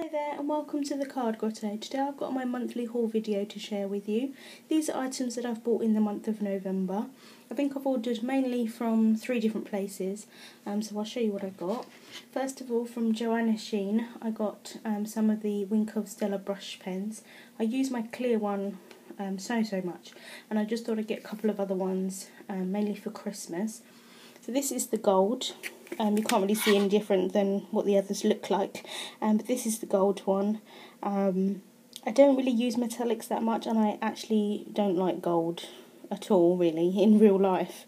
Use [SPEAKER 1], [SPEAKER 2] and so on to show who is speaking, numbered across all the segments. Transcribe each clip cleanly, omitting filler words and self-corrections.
[SPEAKER 1] Hello there and welcome to the Card Grotto. Today I've got my monthly haul video to share with you. These are items that I've bought in the month of November. I think I've ordered mainly from 3 different places, so I'll show you what I got. First of all, from Joanna Sheen, I got some of the Wink of Stella brush pens. I use my clear one so much, and I just thought I'd get a couple of other ones, mainly for Christmas. So this is the gold. You can't really see any different than what the others look like, but this is the gold one. I don't really use metallics that much, and I actually don't like gold at all, really, in real life.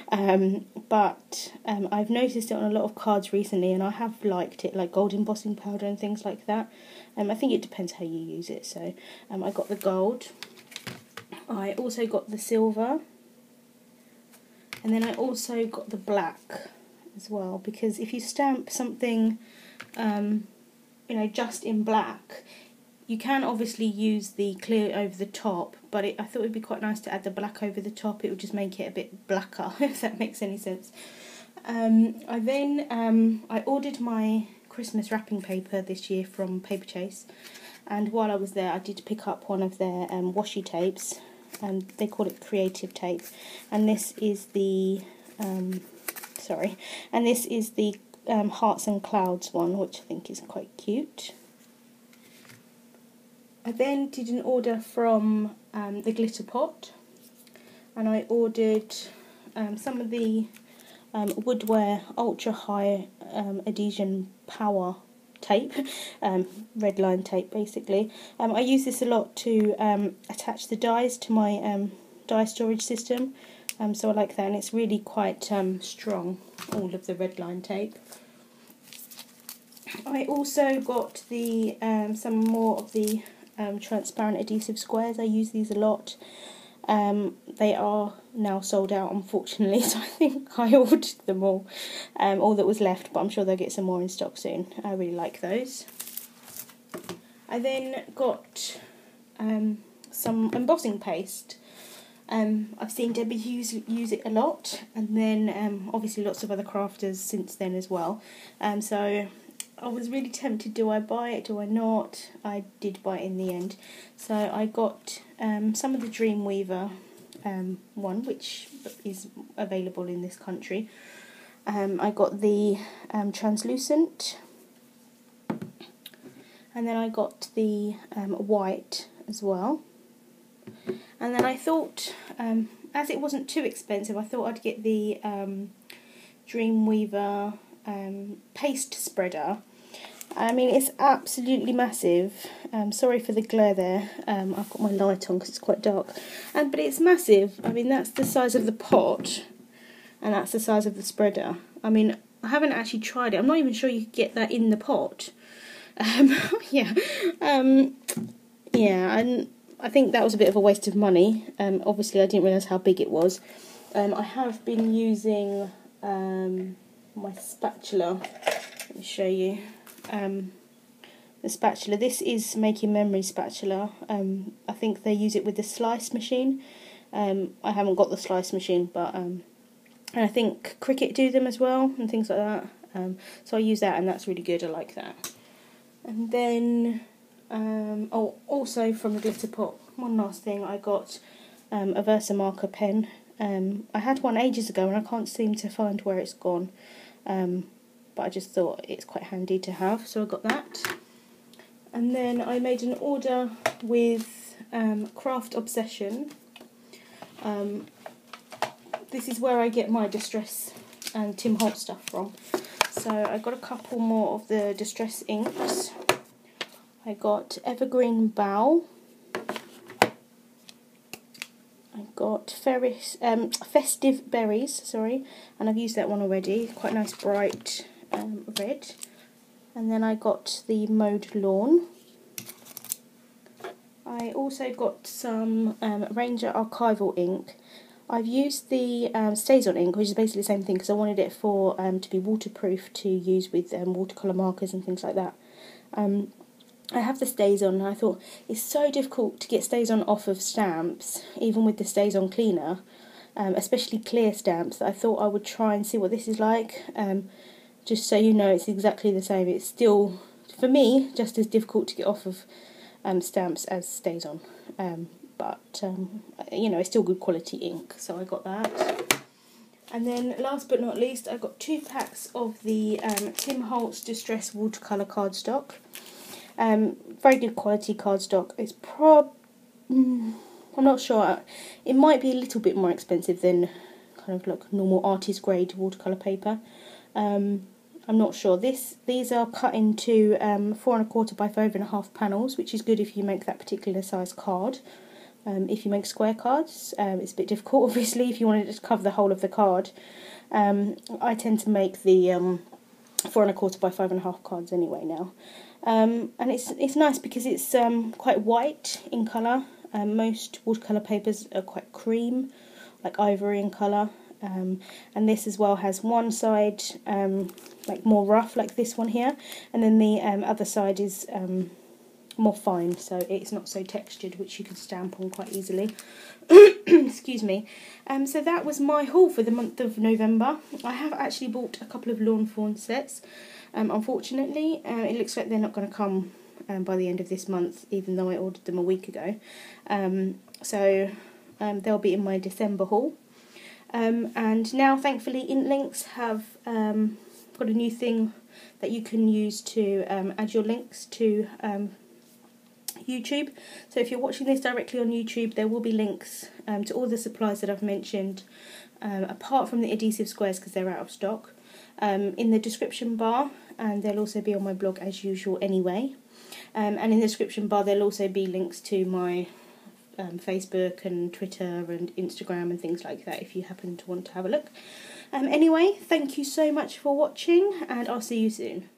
[SPEAKER 1] But I've noticed it on a lot of cards recently, and I have liked it, like gold embossing powder and things like that. I think it depends how you use it. So I got the gold. I also got the silver. And then I also got the black as well, because if you stamp something, just in black, you can obviously use the clear over the top, but I thought it would be quite nice to add the black over the top. It would just make it a bit blacker, if that makes any sense. I ordered my Christmas wrapping paper this year from Paper Chase, and while I was there I did pick up one of their washi tapes. They call it creative tape, and this is the Hearts and Clouds one, which I think is quite cute. I then did an order from the Glitter Pot, and I ordered some of the Woodware Ultra High Adhesion Power tape, red line tape basically. I use this a lot to attach the dies to my die storage system, so I like that, and it's really quite strong, all of the red line tape. I also got the some more of the transparent adhesive squares. I use these a lot. They are now sold out, unfortunately, so I think I ordered them all that was left, but I'm sure they'll get some more in stock soon. I really like those. I then got some embossing paste. I've seen Debbie use it a lot, and then obviously lots of other crafters since then as well. So I was really tempted, do I buy it, do I not? I did buy it in the end. So I got some of the Dreamweaver one, which is available in this country. I got the translucent, and then I got the white as well. And then I thought, as it wasn't too expensive, I thought I'd get the Dreamweaver paste spreader. I mean, it's absolutely massive. Sorry for the glare there. I've got my light on because it's quite dark. But it's massive. I mean, that's the size of the pot, and that's the size of the spreader. I mean, I haven't actually tried it. I'm not even sure you could get that in the pot. And I think that was a bit of a waste of money. Obviously, I didn't realise how big it was. I have been using my spatula. Let me show you. The spatula. This is Making Memory spatula. I think they use it with the slice machine. I haven't got the slice machine, but and I think Cricket do them as well and things like that. So I use that, and that's really good. I like that. And then also from the Glitter Pot, one last thing, I got a Versamarker pen. I had one ages ago and I can't seem to find where it's gone, but I just thought it's quite handy to have, so I got that. And then I made an order with Craft Obsession. This is where I get my Distress and Tim Holtz stuff from. So I got a couple more of the Distress inks. I got Evergreen Bough. I got Festive Berries, and I've used that one already. Quite nice bright red. And then I got the Mowed Lawn. I also got some Ranger Archival ink. I've used the StazOn ink, which is basically the same thing, because I wanted it for to be waterproof to use with watercolour markers and things like that. I have the StazOn, and I thought it's so difficult to get StazOn off of stamps, even with the StazOn cleaner, especially clear stamps, that I thought I would try and see what this is like. Just so you know, it's exactly the same. It's still for me, just as difficult to get off of stamps as stays on. But you know, it's still good quality ink, so I got that. And then last but not least, I got 2 packs of the Tim Holtz Distress watercolour cardstock. Very good quality cardstock. It's I'm not sure. It might be a little bit more expensive than kind of like normal artist grade watercolour paper. I'm not sure. These are cut into 4 1/4 by 5 1/2 panels, which is good if you make that particular size card. If you make square cards, it's a bit difficult, obviously, if you wanted to cover the whole of the card. I tend to make the 4 1/4 by 5 1/2 cards anyway now. And it's nice because it's quite white in colour. Most watercolour papers are quite cream, like ivory in colour. And this as well has one side like more rough, like this one here, and then the other side is more fine, so it's not so textured, which you can stamp on quite easily. Excuse me. So that was my haul for the month of November. I have actually bought a couple of Lawn Fawn sets. Unfortunately, it looks like they're not going to come by the end of this month, even though I ordered them a week ago. So they'll be in my December haul. And now, thankfully, Intlinks have got a new thing that you can use to add your links to YouTube. So if you're watching this directly on YouTube, there will be links to all the supplies that I've mentioned, apart from the adhesive squares because they're out of stock, in the description bar, and they'll also be on my blog as usual anyway. And in the description bar there'll also be links to my Facebook and Twitter and Instagram and things like that if you happen to want to have a look. Anyway, thank you so much for watching, and I'll see you soon.